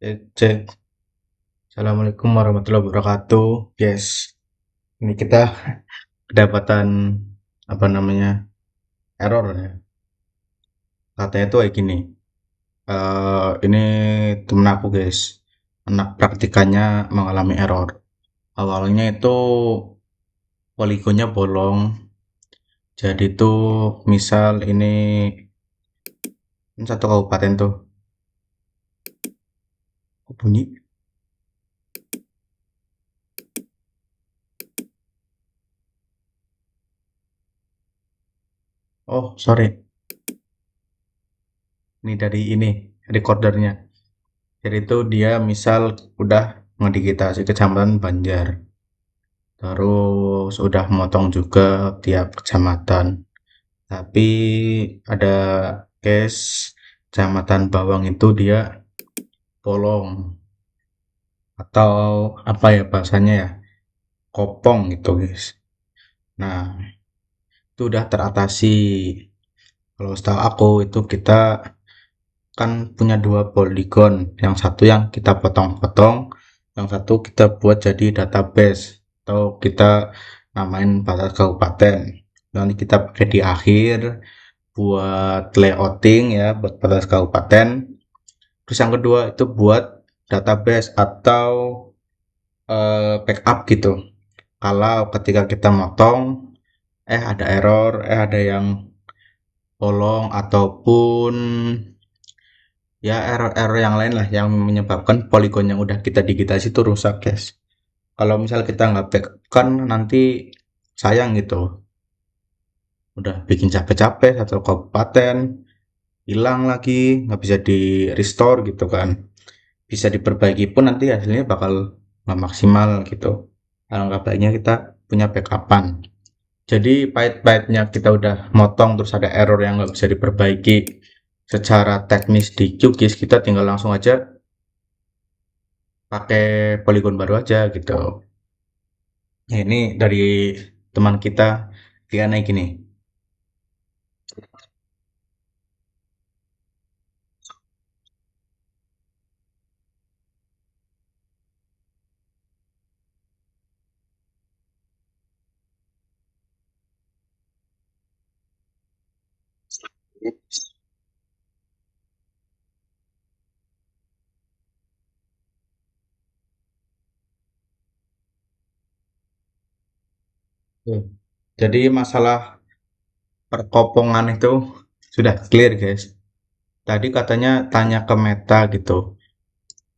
Cek, cek. Assalamualaikum warahmatullahi wabarakatuh. Yes, ini kita kedapatan apa namanya error ya. Katanya tuh kayak gini. Ini temen aku guys, anak praktikannya mengalami error. Awalnya itu poligonnya bolong. Jadi tuh misal ini satu kabupaten tuh. Kok bunyi? Oh sorry, ini recordernya. Jadi itu dia misal udah ngedigitasi kecamatan Banjar. Terus udah motong juga tiap kecamatan. Tapi ada case kecamatan Bawang itu dia bolong atau apa ya bahasanya ya, kopong gitu guys. Nah, itu udah teratasi. Kalau setahu aku itu kita kan punya dua poligon. Yang satu yang kita potong-potong, yang satu kita buat jadi database atau kita namain batas kabupaten. Nanti kita pakai di akhir buat layouting ya, buat batas kabupaten. Terus yang kedua itu buat database atau backup gitu. Kalau ketika kita motong, ada error, ada yang bolong ataupun ya error-error yang lain lah yang menyebabkan poligon yang udah kita digitasi itu rusak guys. Kalau misal kita nggak backup kan nanti sayang gitu. Udah bikin capek-capek satu kabupaten, hilang lagi, nggak bisa di restore gitu kan. Bisa diperbaiki pun nanti hasilnya bakal nggak maksimal gitu. Alangkah baiknya kita punya backupan. Jadi pahit-pahitnya kita udah motong terus ada error yang nggak bisa diperbaiki secara teknis di QGIS, kita tinggal langsung aja pakai poligon baru aja gitu. Nah, ini dari teman kita dia naik gini. Jadi masalah perkopongan itu sudah clear guys. Tadi katanya tanya ke Meta gitu.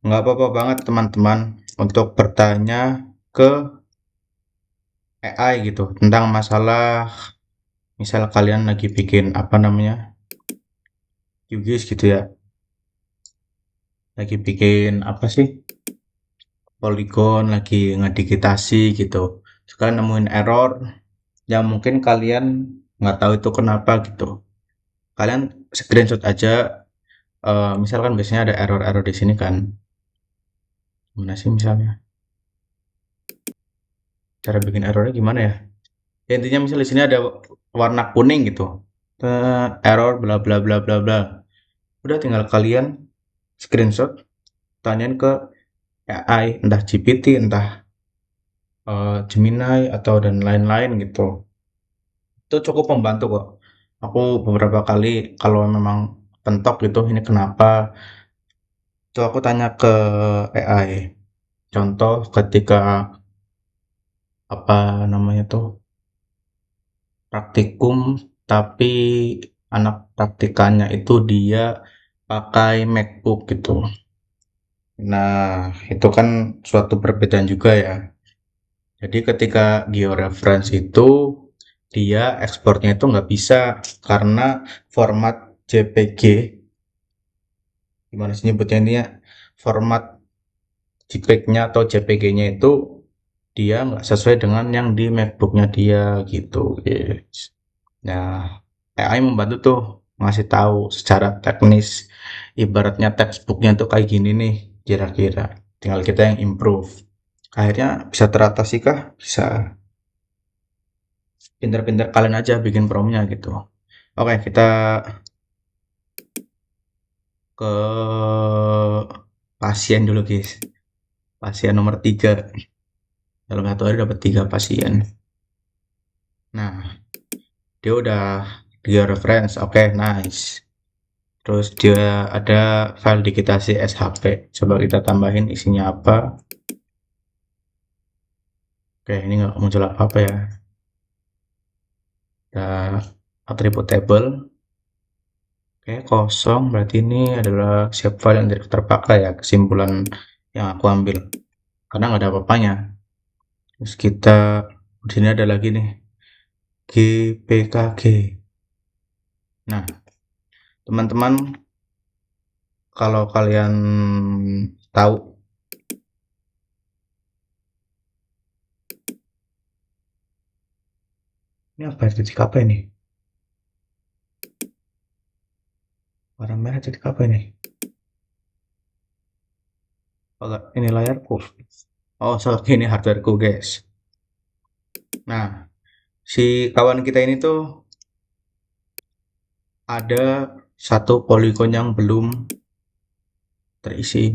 Nggak apa-apa banget teman-teman untuk bertanya ke AI gitu tentang masalah misal kalian lagi bikin apa namanya QGIS gitu ya, lagi bikin apa sih polygon, lagi ngedigitasi gitu. Sekarang nemuin error yang mungkin kalian nggak tahu itu kenapa gitu. Kalian screenshot aja, misalkan biasanya ada error-error di sini kan. Gimana sih misalnya? Cara bikin errornya gimana ya? Ya, intinya misal di sini ada warna kuning gitu. Error bla bla bla bla bla. Udah tinggal kalian screenshot, tanyain ke AI, entah GPT, entah Gemini atau dan lain-lain gitu. Itu cukup membantu kok. Aku beberapa kali kalau memang pentok gitu, ini kenapa? Itu aku tanya ke AI. Contoh ketika apa namanya tuh praktikum, tapi anak praktikannya itu dia pakai MacBook gitu. Nah, itu kan suatu perbedaan juga ya. Jadi ketika georeference itu dia ekspornya itu nggak bisa karena format JPG, gimana sih nyebutnya ini ya, format JPEG-nya atau JPG-nya itu dia nggak sesuai dengan yang di MacBook-nya dia gitu. Yes. Nah, AI membantu tuh ngasih tahu secara teknis, ibaratnya textbooknya tuh kayak gini nih, kira-kira. Tinggal kita yang improve. Akhirnya bisa teratasi kah? Bisa. Pinter-pinter kalian aja bikin promnya gitu. Oke, kita ke pasien dulu guys, pasien nomor 3 dalam satu hari dapat 3 pasien. Nah, dia udah 3 reference, oke, nice. Terus dia ada file digitasi SHP, coba kita tambahin isinya apa. Oke, ini nggak muncul apa-apa ya. Ada atribut table. Oke, kosong, berarti ini adalah shape file yang tidak terpakai ya, kesimpulan yang aku ambil. Karena nggak ada apa-apanya. Terus kita, di sini ada lagi nih, GPKG. Nah, teman-teman, kalau kalian tahu ini apa, titik apa ini? Warna merah titik apa ini? Oh, ini layarku. Oh, sorry, ini hardwareku guys. Nah, si kawan kita ini tuh ada satu poligon yang belum terisi,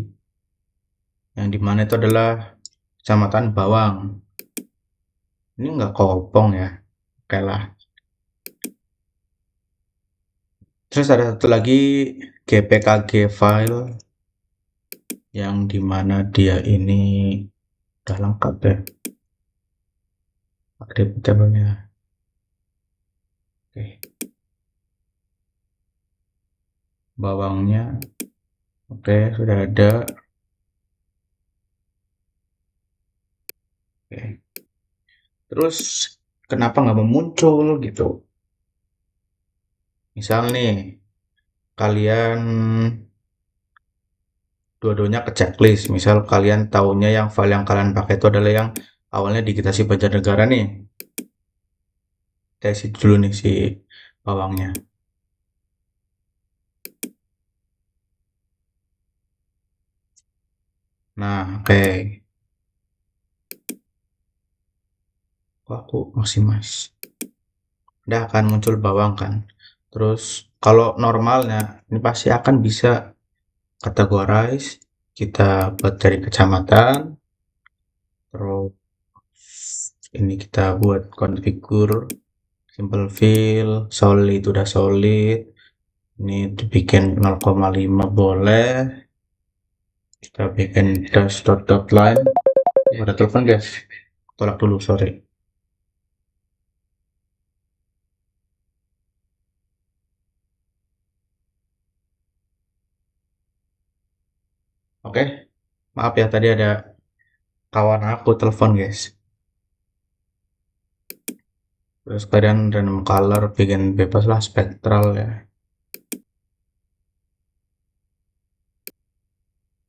yang dimana itu adalah Kecamatan Bawang. Ini nggak kopong ya, oke lah. Terus ada satu lagi GPKG file yang dimana dia ini udah lengkap ya atribut-tabelnya. Oke, bawangnya oke, sudah ada. Oke, terus kenapa nggak memuncul gitu? Misal nih kalian dua-duanya ke checklist, misal kalian tahunya yang file yang kalian pakai itu adalah yang awalnya digitasi Banjarnegara nih, kita isi dulu nih si bawangnya. Nah, oke. Kok aku masih udah akan muncul bawang kan. Terus kalau normalnya ini pasti akan bisa categorize, kita buat dari kecamatan, terus ini kita buat configure simple fill, solid udah solid, ini dibikin 0,5 boleh, kita bikin dash dot line. Ada telepon guys, tolak dulu, sorry. Oke, maaf ya tadi ada kawan aku telepon guys. Terus kalian random color bikin bebas lah, spektral ya.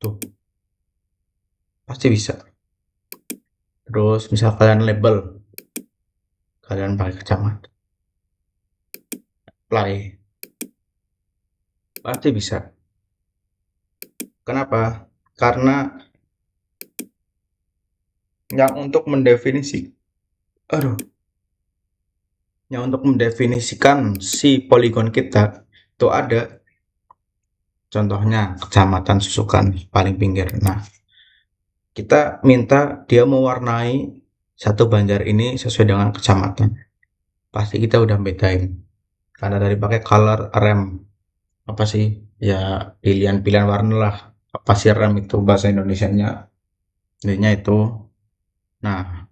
Tuh, pasti bisa. Terus misal kalian label, kalian pakai kecamatan, apply, pasti bisa. Kenapa? Karena yang untuk mendefinisi, aduh, yang untuk mendefinisikan si poligon kita itu ada. Contohnya kecamatan Susukan paling pinggir. Nah, kita minta dia mewarnai satu Banjar ini sesuai dengan kecamatan. Pasti kita udah bedain. Karena dari pakai color rem. Apa sih? Ya pilihan-pilihan warna lah. Apa sih rem itu bahasa Indonesianya? Intinya itu. Nah,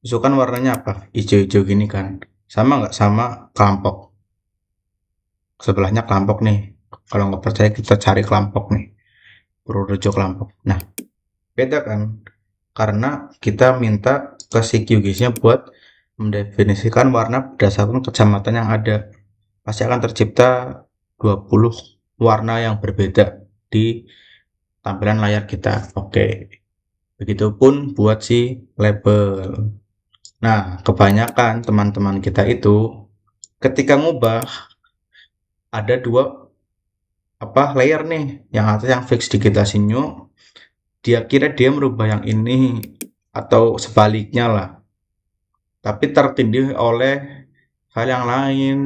Susukan warnanya apa? Hijau-hijau gini kan. Sama nggak sama kelompok? Sebelahnya kelompok nih. Kalau nggak percaya kita cari kelompok nih. Purworejo kelompok. Nah, beda kan? Karena kita minta ke si QGIS-nya buat mendefinisikan warna berdasarkan kecamatan yang ada. Pasti akan tercipta 20 warna yang berbeda di tampilan layar kita. Oke. Begitupun buat si label. Nah, kebanyakan teman-teman kita itu ketika ngubah ada dua layer nih, yang atas yang fix digitasi new, dia kira dia merubah yang ini atau sebaliknya lah, tapi tertindih oleh hal yang lain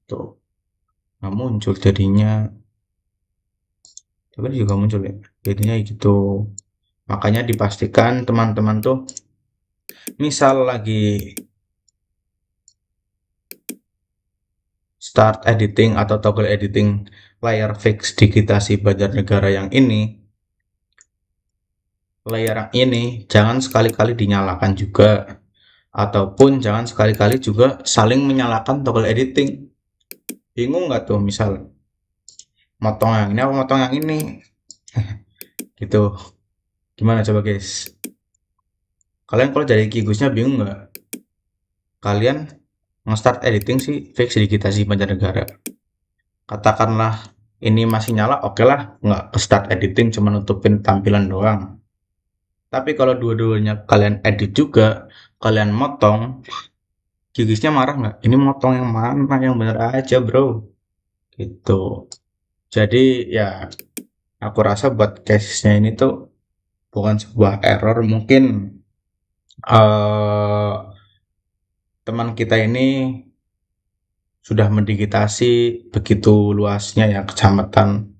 tuh, nggak muncul jadinya. tapi juga muncul ya. Jadinya gitu. Makanya dipastikan teman-teman tuh misal lagi start editing atau toggle editing layar fix digitasi Banjarnegara yang ini, layar yang ini jangan sekali-kali dinyalakan juga, ataupun jangan sekali-kali juga saling menyalakan toggle editing. Bingung nggak tuh misal motong yang ini apa motong yang ini gitu. Gimana coba guys? Kalian kalau jadi kigusnya bingung nggak? Kalian nge-start editing sih fix digitasi Banjarnegara. Katakanlah ini masih nyala, oke lah, nggak ke start editing, cuma nutupin tampilan doang. Tapi kalau dua-duanya kalian edit juga, kalian motong, gigisnya marah nggak? Ini motong yang mana? Yang bener aja bro. Gitu. Jadi ya, aku rasa buat case-nya ini tuh bukan sebuah error. Mungkin eh teman kita ini sudah mendigitasi begitu luasnya ya kecamatan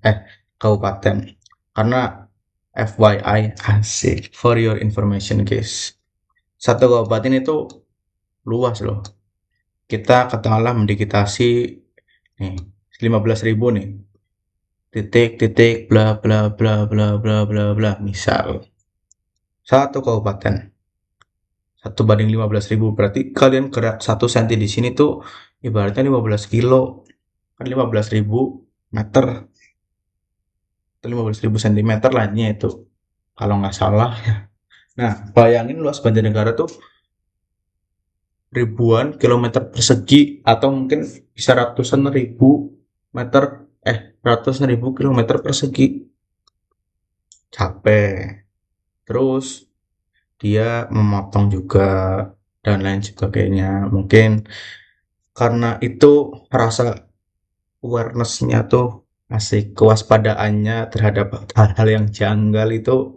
kabupaten. Karena FYI asik for your information guys. Satu kabupaten itu luas loh. Kita katakanlah mendigitasi nih 15.000 nih. Titik bla bla bla bla bla bla bla misal. Satu kabupaten. 1 banding 15.000 berarti kalian gerak 1 cm di sini tuh ibaratnya 15 kilo. Kan 15.000 meter. 15.000 cm lahnya itu. Kalau nggak salah ya. Nah, bayangin luas Banjarnegara tuh ribuan kilometer persegi atau mungkin bisa ratusan ribu meter ratusan ribu kilometer persegi. Capek. Terus dia memotong juga dan lain sebagainya. Mungkin karena itu rasa awareness-nya tuh asik, kewaspadaannya terhadap hal-hal yang janggal itu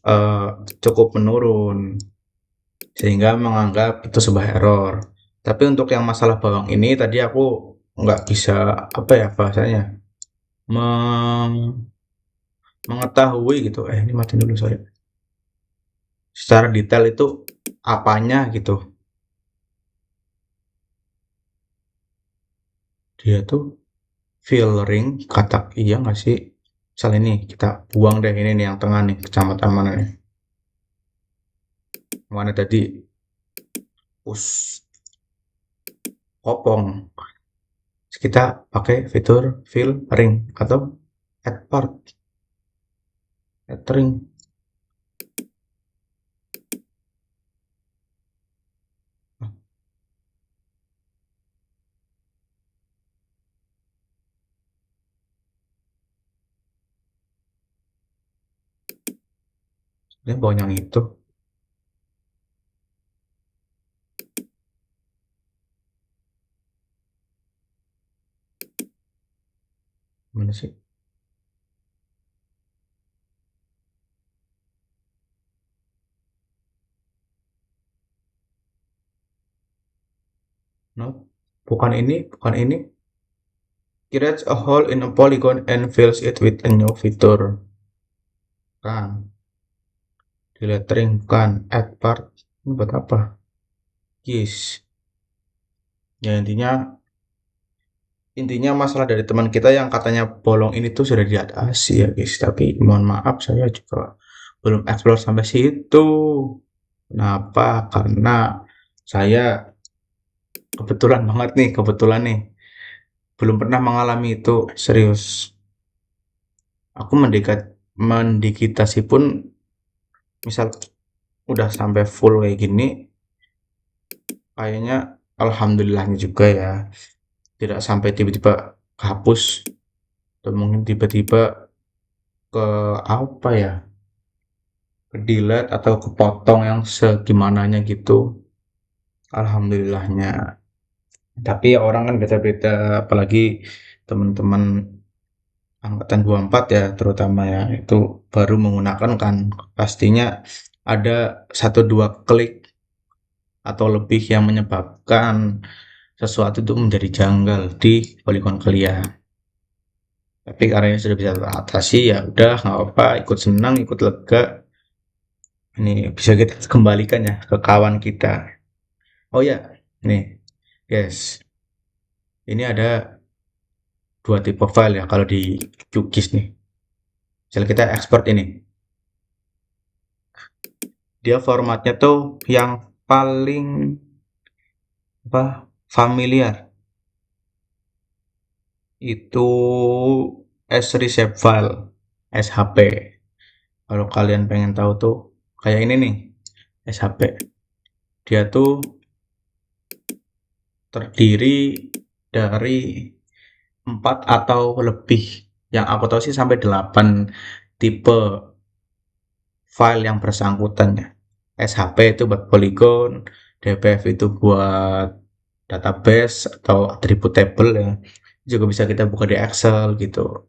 eh, cukup menurun sehingga menganggap itu sebuah error. Tapi untuk yang masalah bawang ini tadi aku nggak bisa apa ya bahasanya mengetahui gitu. Ini mati dulu sorry. Secara detail itu apanya gitu. Dia tuh filtering kata iya nggak sih? Misal ini kita buang deh ini nih yang tengah nih kecamatan mana nih? Mana tadi? Us Kopong. Terus kita pakai fitur filtering atau add part filtering. Ini bawah yang itu. Mana sih? No, bukan ini, bukan ini. Creates a hole in a polygon and fills it with a new feature. Kan, filtering kan, add part. Ini buat apa? Yes. Ya intinya masalah dari teman kita yang katanya bolong ini tuh sudah diatasi ya guys. Tapi mohon maaf saya juga belum explore sampai situ. Kenapa? Karena saya kebetulan nih belum pernah mengalami itu serius. Aku mendigitasi pun misal udah sampai full kayak gini kayaknya alhamdulillahnya juga ya tidak sampai tiba-tiba kehapus atau mungkin tiba-tiba ke apa ya ke delete atau kepotong yang segimananya gitu alhamdulillahnya. Tapi ya orang kan beda-beda apalagi teman-teman angkatan 24 ya terutama ya itu baru menggunakan kan pastinya ada satu dua klik atau lebih yang menyebabkan sesuatu itu menjadi janggal di polygon kalian. Tapi karena sudah bisa teratasi, ya udah nggak apa, ikut senang, ikut lega. Ini bisa kita kembalikan ya ke kawan kita. Oh ya, nih, guys, ini ada dua tipe file ya kalau di QGIS nih. Misal kita ekspor ini, dia formatnya tuh yang paling apa familiar itu sReceive file, SHP. Kalau kalian pengen tahu tuh kayak ini nih, SHP. Dia tuh terdiri dari 4 atau lebih. Yang aku tahu sih sampai 8 tipe file yang bersangkutan ya. SHP itu buat polygon, DPF itu buat database atau attribute table ya. Juga bisa kita buka di Excel gitu.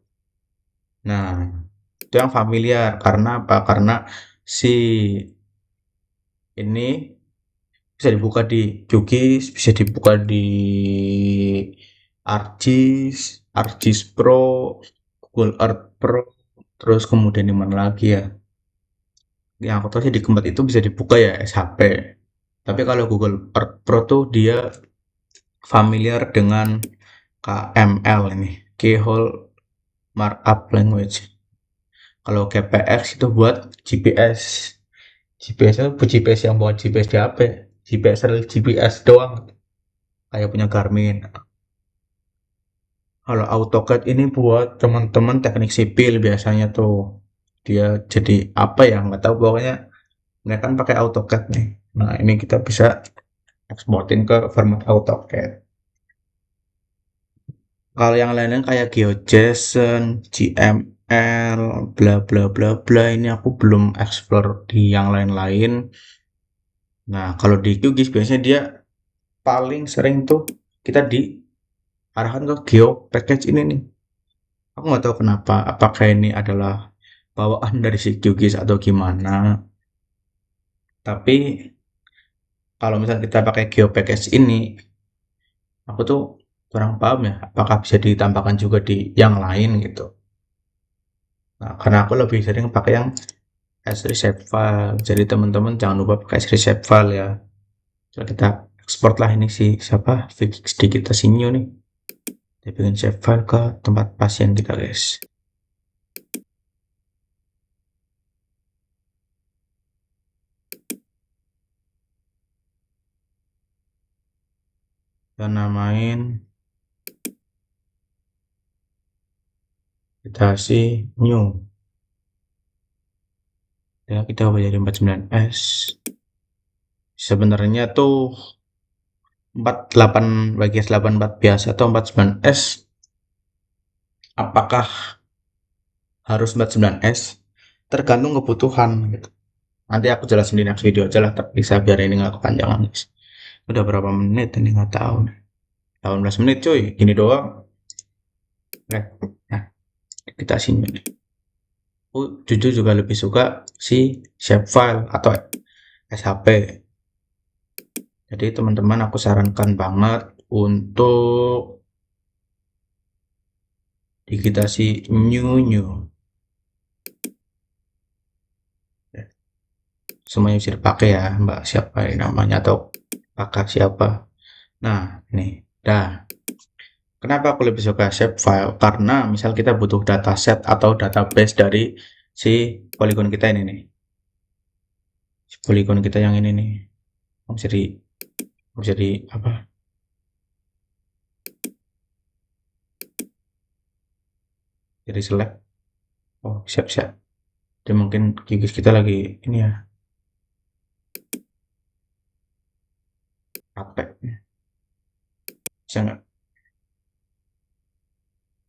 Nah, itu yang familiar karena apa? Karena si ini bisa dibuka di QGIS, bisa dibuka di ArcGIS, ArcGIS Pro, Google Earth Pro, terus kemudian di mana lagi ya? Yang aku tahu sih di Kembat itu bisa dibuka ya SHP. Tapi kalau Google Earth Pro tuh dia familiar dengan KML ini, Keyhole Markup Language. Kalau GPX itu buat GPS. GPS itu GPS yang buat GPS di HP. GPS real GPS doang. Kayak punya Garmin. Kalau AutoCAD ini buat teman-teman teknik sipil biasanya tuh. Dia jadi apa ya? Nggak tahu pokoknya mereka kan pakai AutoCAD nih. Nah, ini kita bisa eksportin ke format AutoCAD. Kalau yang lain-lain kayak GeoJSON, GML, bla bla bla bla ini aku belum explore di yang lain-lain. Nah, kalau di QGIS biasanya dia paling sering tuh kita diarahkan ke Geo Package ini nih. Aku nggak tahu kenapa, apakah ini adalah bawaan dari si QGIS atau gimana. Tapi kalau misalnya kita pakai Geo Package ini, aku tuh kurang paham ya, apakah bisa ditambahkan juga di yang lain gitu. Nah, karena aku lebih sering pakai yang sReceive file. Jadi teman-teman jangan lupa pakai sReceive file ya. Jadi kita ekspor lah ini si siapa fix di kita sinyo nih. Dia bikin save file ke tempat pasien kita guys. Kita namain kita kasih new. Ya kita ubah jadi 49S. Sebenarnya tuh 48 bagi 84 biasa atau 49S. Apakah harus 49S? Tergantung kebutuhan gitu. Nanti aku jelasin di next video aja lah, tapi bisa biar ini nggak kepanjangan guys. Udah berapa menit ini nggak tahu. 18 menit cuy, gini doang. Nah, kita sini. Aku jujur juga lebih suka si shapefile atau SHP. Jadi teman-teman aku sarankan banget untuk digitasi new. Semuanya bisa dipakai ya, Mbak siapa ini namanya atau kakak siapa. Nah, ini dah. Kenapa aku lebih suka shapefile? Karena misal kita butuh dataset atau database dari si polygon kita ini nih. Si polygon kita yang ini nih. Bisa di apa? Jadi select. Oh, siap-siap. Jadi mungkin gigis kita lagi ini ya, praktek. Bisa nggak?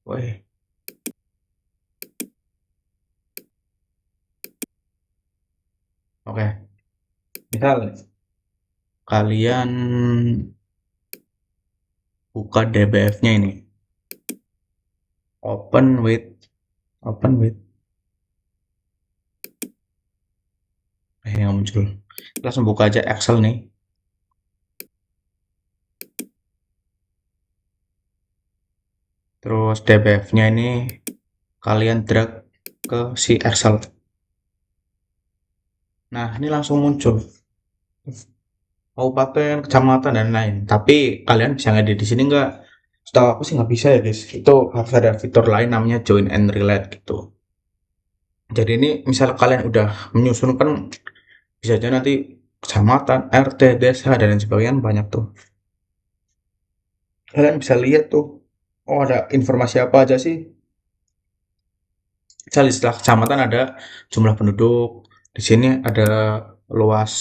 Woi, oke. Misal kalian buka DBF-nya ini, open with, open with, yang muncul. Langsung buka aja Excel nih. Terus DBF-nya ini kalian drag ke si Excel. Nah, ini langsung muncul kabupaten, kecamatan dan lain. Tapi kalian bisa ngedit di sini nggak? Setahu aku sih nggak bisa ya guys. Itu harus ada fitur lain namanya join and relate gitu. Jadi ini misal kalian udah menyusun kan bisa aja nanti kecamatan, RT, desa dan lain sebagainya banyak tuh. Kalian bisa lihat tuh. Oh ada informasi apa aja sih? Misal istilah kecamatan ada jumlah penduduk. Di sini ada luas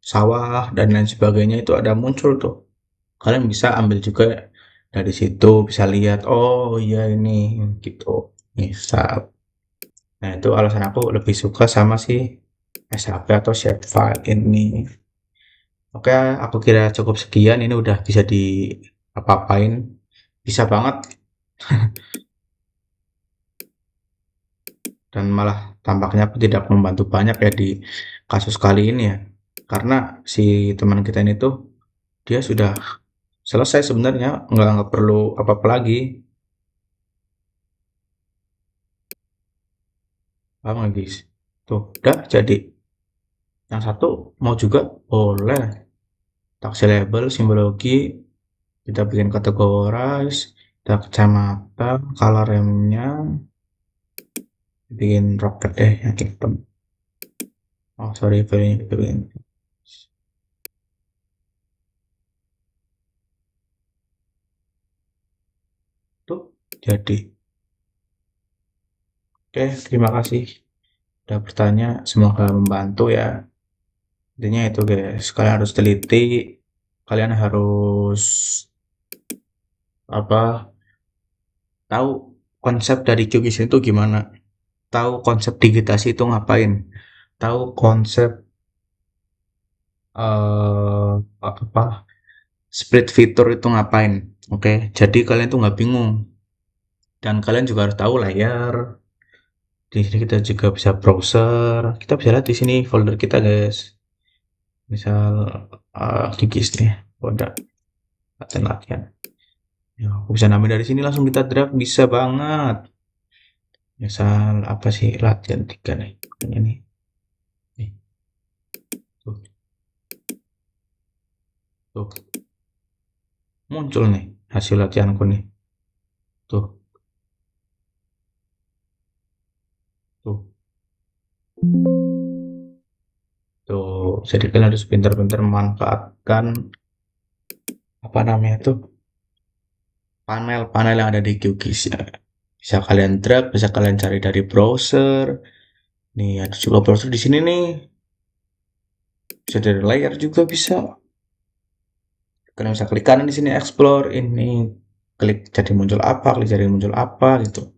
sawah dan lain sebagainya itu ada muncul tuh. Kalian bisa ambil juga dari situ bisa lihat oh iya ini gitu misal. Nah itu alasan aku lebih suka sama si SHP atau shapefile ini. Oke aku kira cukup sekian ini udah bisa di apa-apain bisa banget dan malah tampaknya aku tidak membantu banyak ya di kasus kali ini ya karena si teman kita ini tuh dia sudah selesai sebenarnya nggak perlu apa-apa lagi. Paham nggak guys? Tuh, udah jadi. Yang satu mau juga boleh. Taksi label, simbologi, kita bikin categorize, kita kecamatan, color remnya, bikin rocket deh yang hitam. Oh sorry, bikin. Tuh, jadi. Oke, terima kasih udah bertanya. Semoga membantu ya. Intinya itu guys, kalian harus teliti, kalian harus apa tahu konsep dari QGIS itu gimana, tahu konsep digitasi itu ngapain, tahu konsep apa split fitur itu ngapain. Oke, jadi kalian tuh nggak bingung dan kalian juga harus tahu layar. Di sini kita juga bisa browser, kita bisa lihat di sini folder kita guys. Misal QGIS nih, udah latihan. Ya, aku bisa nambah dari sini langsung kita drag bisa banget. Misal apa sih latihan 3 nih, ini nih, tuh, tuh muncul nih hasil latihanku nih, tuh, tuh, tuh. Jadi kalian harus pintar-pintar memanfaatkan apa namanya tuh panel-panel yang ada di QGIS ya. Bisa kalian drag, bisa kalian cari dari browser. Nih ada juga browser di sini nih. Bisa dari layar juga bisa. Kalian bisa klik kanan di sini explore ini klik jadi muncul apa, klik jadi muncul apa gitu.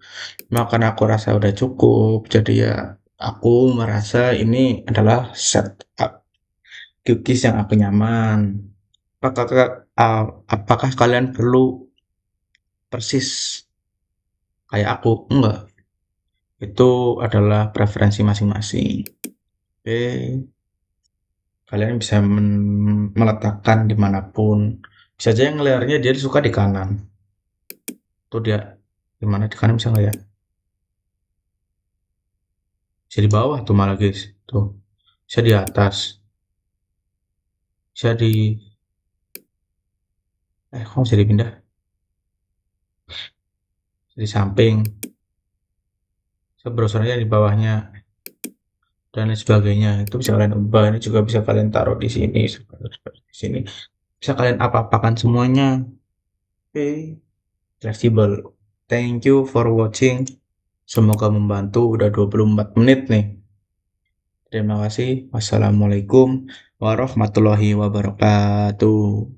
Nah, aku rasa udah cukup. Jadi ya aku merasa ini adalah setup cookies yang aku nyaman. Apakah kalian perlu persis kayak aku? Enggak. Itu adalah preferensi masing-masing. Oke, kalian bisa meletakkan dimanapun. Bisa aja yang layarnya dia suka di kanan. Tuh dia gimana di kanan bisa nggak ya? Bisa di bawah tuh malah guys. Tuh bisa di atas. Bisa di kok bisa dipindah? Bisa di samping. Bisa browsernya di bawahnya dan lain sebagainya. Itu bisa kalian ubah. Ini juga bisa kalian taruh di sini seperti di sini. Bisa kalian apa-apakan semuanya. Oke, fleksibel. Thank you for watching. Semoga membantu. Udah 24 menit nih. Terima kasih. Wassalamualaikum warahmatullahi wabarakatuh.